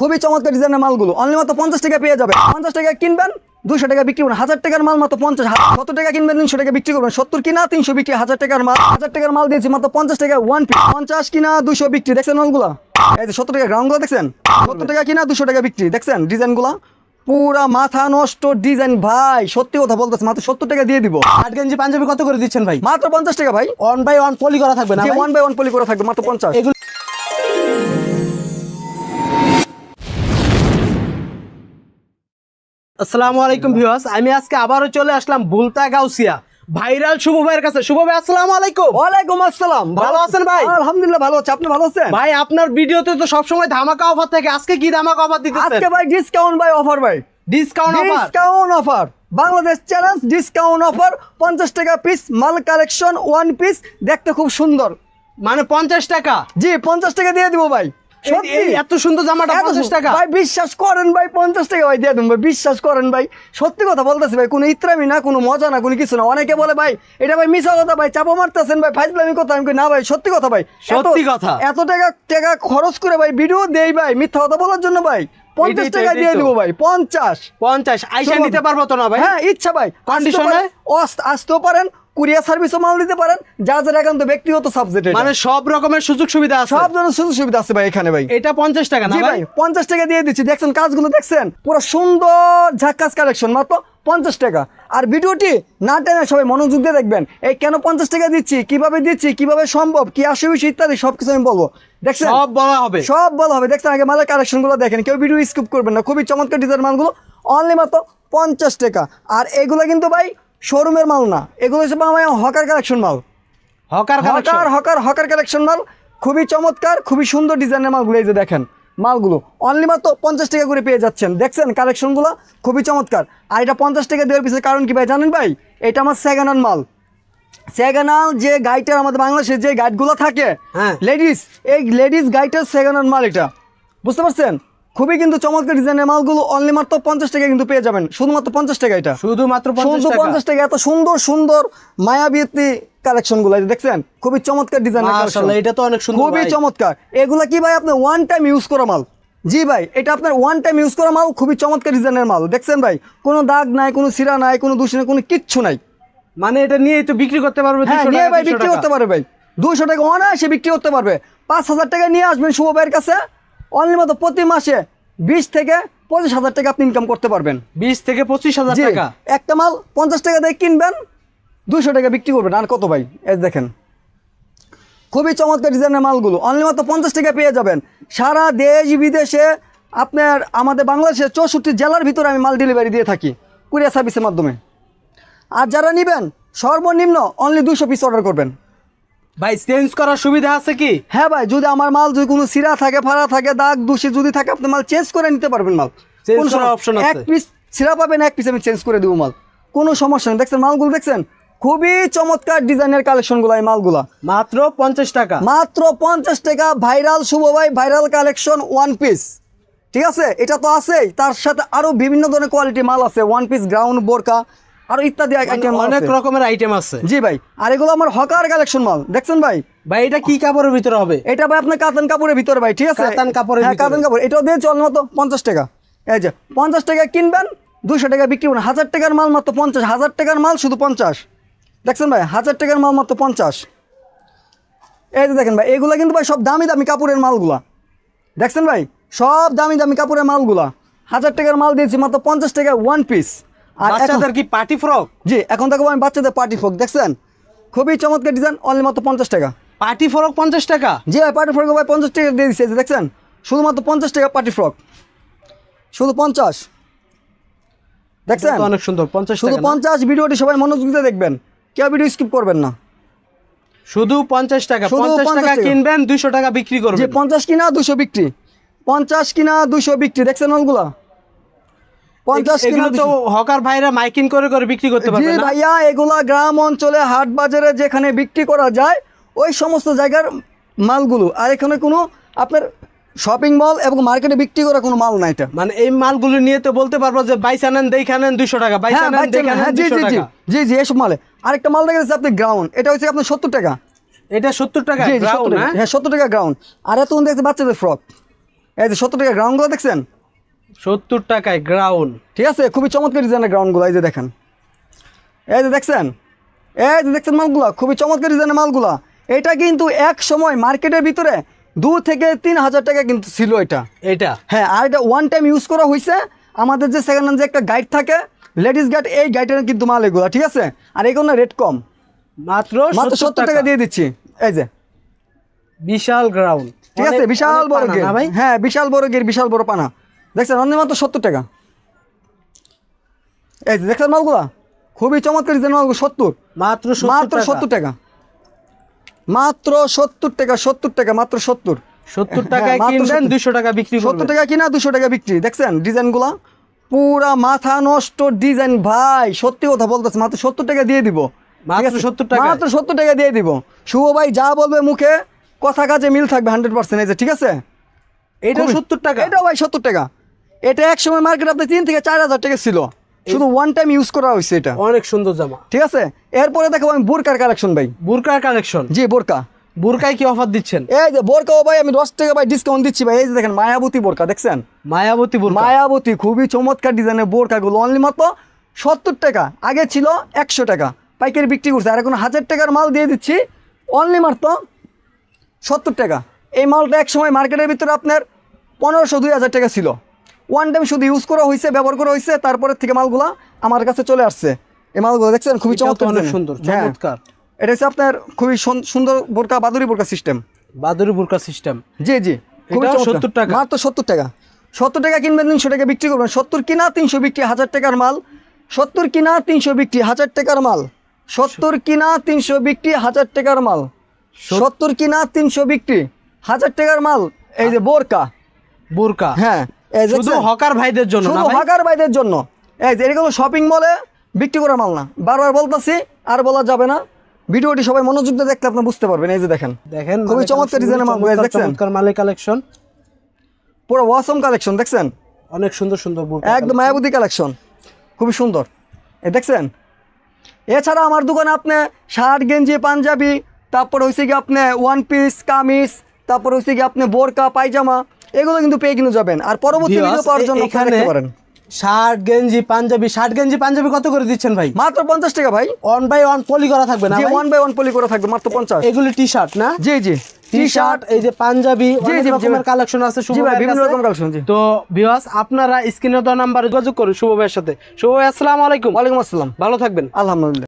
খুবই চমৎকার ডিজাইনের মালগুলো অনলি মাত্র 50 টাকা পেয়ে যাবে। 50 টাকা কিনবেন 200 টাকা বিক্রি করবেন। 1000 টাকার মাল মাত্র 50, 70 টাকা কিনবেন 300 টাকা বিক্রি করবেন। 70 কিনা 300 বিক্রি, 1000 টাকার মাল 1000 টাকার মাল দিয়েছি মাত্র 50 টাকা ওয়ান পিস। 50 কিনা 200 বিক্রি, দেখছেন মালগুলা? এই যে 70 টাকা গ্রাউন্ডগুলো দেখছেন, 70 টাকা কিনা 200 টাকা বিক্রি, দেখছেন ডিজাইনগুলা? পুরা মাথা নষ্ট ডিজাইন ভাই, সত্যি কথা বলতেছে, মাত্র 70 টাকা দিয়ে দিব। 8 গেঞ্জি পাঞ্জাবি কত করে দিচ্ছেন ভাই? মাত্র 50 টাকা ভাই। 1 বাই 1 পলি করা থাকবে না ভাই? 1 বাই 1 পলি করে থাকবে মাত্র 50। এগুলো আসসালামু আলাইকুম ভিউয়ার্স, আমি আজকে আবারও চলে আসলাম বুলতা গাউসিয়া ভাইরাল শুভ ভাইয়ের কাছে। শুভ ভাই আসসালামু আলাইকুম। ওয়ালাইকুম আসসালাম। ভালো আছেন ভাই? আলহামদুলিল্লাহ ভালো আছি, আপনি ভালো আছেন? ভাই আপনার ভিডিওতে তো সব সময় ধামাকা অফার থাকে, আজকে কি ধামাকা অফার দিতেছেন? আজকে ভাই ডিসকাউন্ট ভাই, অফার ভাই, discount offer. Discount offer, Bangladesh challenge discount offer. 50 টাকা পিস মাল কালেকশন ওয়ান পিস, দেখতে খুব সুন্দর, মানে 50 টাকা? জি 50 টাকা দিয়ে দিব ভাই। সত্যি এই এত সুন্দর জামাটা 50 টাকা? ভাই বিশ্বাস করেন ভাই, 50 টাকা ভাই দিয়ে দেবো ভাই, বিশ্বাস করেন ভাই, সত্যি কথা বলতেছি ভাই, কোনো ইত্রামি না, কোনো মজা না, কোনো কিছু না। অনেকে বলে ভাই এটা ভাই মিছা কথা, ভাই চাপা মারতেছেন ভাই, ফাইজলামি কথা। আমি কই না ভাই, সত্যি কথা ভাই, সত্যি কথা। এত টাকা খরচ করে ভাই ভিডিও দেই ভাই মিথ্যা কথা বলার জন্য ভাই? 50 টাকা দিয়ে দিব ভাই। 50 আইসা নিতে পারবো তো না ভাই? হ্যাঁ ইচ্ছা ভাই, কন্ডিশনে আসতেও পারেন, কুরিয়ার সার্ভিসও মাল দিতে পারেন, যা যা একান্ত ব্যক্তিগত সাবজেক্ট, মানে সব রকমের সুযোগ সুবিধা আছে, সব ধরনের সুযোগ সুবিধা আছে ভাই এখানে ভাই। এটা 50 টাকা না জি ভাই? 50 টাকা দিয়ে দিচ্ছি। দেখছেন কাজগুলো, দেখছেন পুরো সুন্দর ঝাক্কাস কালেকশন, মাত্র 50 টাকা। আর ভিডিওটি না টেনে সবাই মনোযোগ দিয়ে দেখবেন। এই কেন 50 টাকা দিচ্ছি, কিভাবে দিচ্ছি, কিভাবে সম্ভব, কি আসে বিষয় ইত্যাদি সবকিছু আমি বলবো। দেখছেন সব বলা হবে, সব বলা হবে। দেখছেন আগে মালের কালেকশনগুলো দেখেন, কেউ ভিডিও স্কিপ করবেন না। খুবই চমৎকার ডিজাইন মালগুলো অনলি মাত্র 50 টাকা। আর এগুলো কিন্তু ভাই শোরুমের মাল না, এগুলো হচ্ছে আমার হকার কালেকশন মাল, হকার হকার কালেকশন মাল। খুবই চমৎকার, খুবই সুন্দর ডিজাইনের মালগুলো। এই যে দেখেন মালগুলো অনলি মাত্র 50 টাকা করে পেয়ে যাচ্ছেন। দেখছেন কালেকশনগুলো খুবই চমৎকার। আর এটা 50 টাকা দেওয়ার পিছনে কারণ কি ভাই জানেন ভাই? এটা আমার সেকেন্ড হ্যান্ড মাল। সেকেন্ড হ্যান্ড যে গাইটার আমাদের বাংলাদেশে যে গাইডগুলো থাকে লেডিস, এই লেডিস গাইটার সেকেন্ড হ্যান্ড মাল এটা, বুঝতে পারছেন? খুবই কিন্তু চমৎকার ডিজাইনের মালগুলো অনলি মাত্র 50 টাকা কিন্তু পেয়ে যাবেন, শুধুমাত্র 50 টাকা। এটা শুধুমাত্র 50 টাকা। এত সুন্দর সুন্দর মায়াবী কালেকশনগুলো দেখছেন, খুবই চমৎকার ডিজাইনের কালেকশন। এটা তো অনেক সুন্দর, খুবই চমৎকার। এগুলা কি ভাই আপনার ওয়ান টাইম ইউজ করা মাল? জি ভাই, এটা আপনার ওয়ান টাইম ইউজ করা মাল, খুবই চমৎকার ডিজাইনের মাল। দেখছেন ভাই, কোনো দাগ নাই, কোনো ছিঁড়া নাই, কোনো দূষণ নাই, কোনো কিচ্ছু নাই। মানে এটা নিয়ে তো বিক্রি করতে পারবে? হ্যাঁ নিয়ে ভাই বিক্রি করতে পারবে ভাই, 200 টাকা অনায়াসে বিক্রি করতে পারবে। 5000 টাকা নিয়ে আসবেন শুভ ভাইয়ের কাছে, অনলি মতো প্রতি মাসে 20 থেকে 25,000 টাকা আপনি ইনকাম করতে পারবেন। 20 থেকে 25,000 টাকা। একটা মাল 50 টাকা দিয়ে কিনবেন, 200 টাকা বিক্রি করবেন। আর কত ভাই? এই দেখেন খুবই চমৎকার ডিজাইনের মালগুলো অনলি মাত্র 50 টাকা পেয়ে যাবেন। সারা দেশ বিদেশে আপনার আমাদের বাংলাদেশের 64 জেলার ভিতরে আমি মাল ডেলিভারি দিয়ে থাকি কুরিয়ার সার্ভিসের মাধ্যমে। আর যারা নেবেন সর্বনিম্ন অনলি 200 পিস অর্ডার করবেন। ভাই চেঞ্জ করার সুবিধা আছে কি? হ্যাঁ ভাই, যদি আমার মাল যদি কোনো সিরা থাকে, ফাড়া থাকে, দাগ দোষে যদি থাকে, আপনি মাল চেঞ্জ করে নিতে পারবেন। মাল চেঞ্জ করার অপশন আছে। এক পিস সিরা পাবেন, এক পিস আমি চেঞ্জ করে দেবো মাল, কোনো সমস্যা নেই। দেখছেন মালগুলো, দেখছেন খুবই চমৎকার ডিজাইনের কালেকশনগুলো। এই মালগুলা মাত্র 50 টাকা, মাত্র 50 টাকা। ভাইরাল শুভ ভাই ভাইরাল কালেকশন ওয়ান পিস, ঠিক আছে? এটা তো আছেই, তার সাথে আরো বিভিন্ন ধরনের কোয়ালিটি মাল আছে, ওয়ান পিস, গ্রাউন্ড, বোরকা, আরো ইত্যাদি আইটেম, অনেক রকমের আইটেম আছে। জি ভাই, আর এগুলো আমার হকার কালেকশন মাল। দেখছেন ভাই, ভাই এটা কি কাপড়ের ভিতরে হবে? এটা ভাই আপনার কাতান কাপড়ের ভিতরে ভাই, ঠিক আছে? কাতান কাপড়ের ভিতরে। কাতান কাপড়। এটাও দিয়ে চল মতো 50 টাকা। এই যে 50 টাকা কিনবেন, 200 টাকা বিক্রি করবেন। 1000 টাকার মাল মাত্র 50, 1000 টাকার মাল শুধু 50। দেখছেন ভাই, 1000 টাকার মাল মাত্র 50। এই যে দেখেন ভাই, এগুলা কিন্তু ভাই সব দামি দামি কাপড়ের মালগুলা। দেখছেন ভাই, সব দামি দামি কাপড়ের মালগুলা। 1000 টাকার মাল দিয়েছি মাত্র 50 টাকা ওয়ান পিস। আর বাচ্চাদের কি পার্টি ফ্রক? জি, এখন দেখো আমি বাচ্চাদের পার্টি ফ্রক। দেখছেন খুবই চমৎকার ডিজাইন, অনলি মাত্র 50 টাকা। পার্টি ফ্রক 50 টাকা? জি ভাই, পার্টি ফ্রক ভাই 50 টাকা দিয়ে দিচ্ছে। দেখছেন শুধুমাত্র 50 টাকা পার্টি ফ্রক, শুধু 50। দেখছেন অনেক সুন্দর, 50 শুধু টাকা। 50। ভিডিওটি সবাই মনোযোগ দিয়ে দেখবেন, কেউ ভিডিও স্কিপ করবেন না। শুধু 50 টাকা, শুধু 50 টাকা 50 টাকা কিনবেন, 200 টাকা বিক্রি করবেন। যে 50 কিনা 200 বিক্রি, 50 কিনা 200 বিক্রি। দেখছেন মালগুলা 50 কিনা এগুলো তো হকার ভাইরা মাইকিং করে করে বিক্রি করতে জি পারবে না? ভাইয়া, এগুলা গ্রাম অঞ্চলে হাট বাজারে যেখানে বিক্রি করা যায় ওই সমস্ত জায়গার মালগুলো। আর এখানে কোনো আপনার শপিং মল এবং মার্কেটে বিক্রি করা কোনো মাল না এটা। মানে এই মালগুলো নিয়ে তো বলতে পারবো যে বাইসা নেন দেখা নেন 200 টাকা, বাইসা নেন দেখা নেন 200 টাকা। জি জি, এসব মালে। আরেকটা মাল দেখা যাচ্ছে আপনি গ্রাউন্ড, এটা হচ্ছে আপনার 70 টাকা। এটা 70 টাকা জি, গ্রাউন্ড? হ্যাঁ 70 টাকা গ্রাউন্ড। আর এত দেখতে বাচ্চাদের ফ্রক, এই যে 70 টাকা গ্রাউন্ডগুলো দেখছেন, 70 টাকায় গ্রাউন্ড। ঠিক আছে, খুবই চমৎকার ডিজাইনের গ্রাউন্ডগুলো। এই যে দেখেন, এই যে দেখছেন, এই যে দেখছেন মালগুলা, খুবই চমৎকার ডিজাইনের মালগুলা। এটা কিন্তু এক সময় মার্কেটের ভিতরে 2 থেকে 3 হাজার টাকা কিন্তু ছিল এটা। এটা হ্যাঁ, আর এটা ওয়ান টাইম ইউজ করা হয়েছে। আমাদের যে সেকেন্ড হ্যান্ড যে একটা গাইড থাকে, লেডিস গাইড, এই গাইডের কিন্তু মাল এগুলো, ঠিক আছে। আর এগুলো রেট কম, মাত্র মাত্র 70 টাকা দিয়ে দিচ্ছি। এই যে বিশাল গ্রাউন্ড, ঠিক আছে, বিশাল বড় গের, ভাই। হ্যাঁ বিশাল বড় গের, বিশাল বড় পানা দেখছেন, অন্য মাত্র 70 টাকা। এই যে দেখছেন মালগুলা, খুবই চমৎকার ডিজাইন মালগুলো। 70, মাত্র মাত্র 70 টাকা, মাত্র 70 টাকা, 70 টাকা, মাত্র 70। 70 টাকায় মাত্র কিনবেন, 200 টাকা বিক্রি 70 করবেন। টাকা কিনা 200 টাকা বিক্রি। দেখছেন ডিজাইনগুলা, পুরা মাথা নষ্ট ডিজাইন ভাই, সত্যি কথা বলতেছে, মাত্র 70 টাকা দিয়ে দিব। মাত্র ঠিক আছে? 70 টাকা, মাত্র 70 টাকা দিয়ে দিব। শুভ ভাই যা বলবে মুখে কথা কাজে মিল থাকবে 100%। এই যে ঠিক আছে, এটাও খুবই- 70 টাকা। এটাও ভাই 70 টাকা। এটা এক সময় মার্কেট আপনি 3 থেকে 4 হাজার টাকা ছিল, শুধু ওয়ান টাইম ইউজ করা হয়েছে এটা। অনেক সুন্দর জামা। ঠিক আছে, এরপরে দেখো আমি বোরকার কালেকশন ভাই। বুরকার কালেকশন। জি বোরকা, বুরকায় কি অফার দিচ্ছেন? এই যে বোরকাও ভাই আমি 10 টাকা ভাই ডিসকাউন্ট দিচ্ছি ভাই। এই যে দেখেন মায়াবতী বোরকা দেখছেন, মায়াবতী বুরকা। মায়াবতী খুবই চমৎকার ডিজাইনের বোরকাগুলো অনলি মাত্র 70 টাকা। আগে ছিল 100 টাকা, পাইকারি বিক্রি করছে। আর এখন 1000 টাকার মাল দিয়ে দিচ্ছি অনলি মাত্র 70 টাকা। এই মালটা এক সময় মার্কেটের ভিতরে আপনার 1500-2000 টাকা ছিল। ওয়ান টাইম শুধু ইউজ করা হয়েছে, ব্যবহার করা হয়েছে, তারপরে থেকে মালগুলা আমার কাছে চলে আসছে। এই মালগুলো দেখছেন খুবই এটাও তো চমৎকার অনেক design। সুন্দর, হ্যাঁ, চমৎকার। এটা হচ্ছে আপনার খুবই সুন্দর বোরকা, বাদুরি বোরকা সিস্টেম। বাদুরি বুরকা সিস্টেম। জি জি, খুবই এটাও চমৎকার। 70 টাকা। মাত্র 70 টাকা। 70 টাকা কিনবেন, 300 টাকা বিক্রি করবেন। 70 কিনা 300 বিক্রি, 1000 টাকার মাল। 70 কিনা 300 বিক্রি, 1000 টাকার মাল। 70 কিনা 300 বিক্রি, 1000 টাকার মাল। 70 কিনা 300 বিক্রি, 1000 টাকার মাল। এই যে বোরকা, বুরকা। হ্যাঁ এই শুধু দেখছেন? হকার ভাইদের জন্য না শুধু ভাই? হাগার বাইদের জন্য। এই যে এগুলো শপিং মলে বিক্রি করা মাল না, বারবার বলতেছি, আর বলা যাবে না। ভিডিওটি সবাই মনোযোগ দিয়ে দেখলে আপনি বুঝতে পারবেন। এই যে দেখেন, দেখেন খুবই মালের চমৎকার collection, ডিজাইনের মাল চমৎকার, দেখছেন, চমৎকার মালের কালেকশন। পুরো ওয়াসম কালেকশন দেখছেন, অনেক সুন্দর সুন্দর বুরকা। একদম মায়াবতী কালেকশন, খুবই সুন্দর। এই দেখছেন, এছাড়া আমার দোকানে আপনি শার্ট, গেঞ্জি, পাঞ্জাবি, তারপর হয়েছে কি আপনি ওয়ান পিস, কামিজ, তারপর হয়েছে কি আপনি বোরকা, পায়জামা, এগুলো কিন্তু পেয়ে কিনে যাবেন। আর পরবর্তী Viewers, ভিডিও পাওয়ার জন্য এখানে দেখতে পারেন। শার্ট গেঞ্জি পাঞ্জাবি, শার্ট গেঞ্জি পাঞ্জাবি কত করে দিচ্ছেন ভাই? মাত্র 50 টাকা ভাই। 1 বাই 1 পলি করা থাকবে না জি, ভাই? 1 বাই 1 পলি করে থাকবে, মাত্র 50। এগুলি টি শার্ট না? জি জি, টি শার্ট, এই যে পাঞ্জাবি, জি, অনেক জি, রকমের জি। কালেকশন আছে শুভ জি ভাই, ভাইয়ের বিভিন্ন কাছে। রকম কালেকশন। জি, তো ভিউয়ার্স, আপনারা স্ক্রিনে দেওয়া নাম্বারে যোগাযোগ করুন শুভ ভাইয়ের সাথে। শুভ ভাই আসসালামু আলাইকুম। ওয়ালাইকুম আসসালাম, ভালো থাকবেন। আলহামদুলিল্লাহ।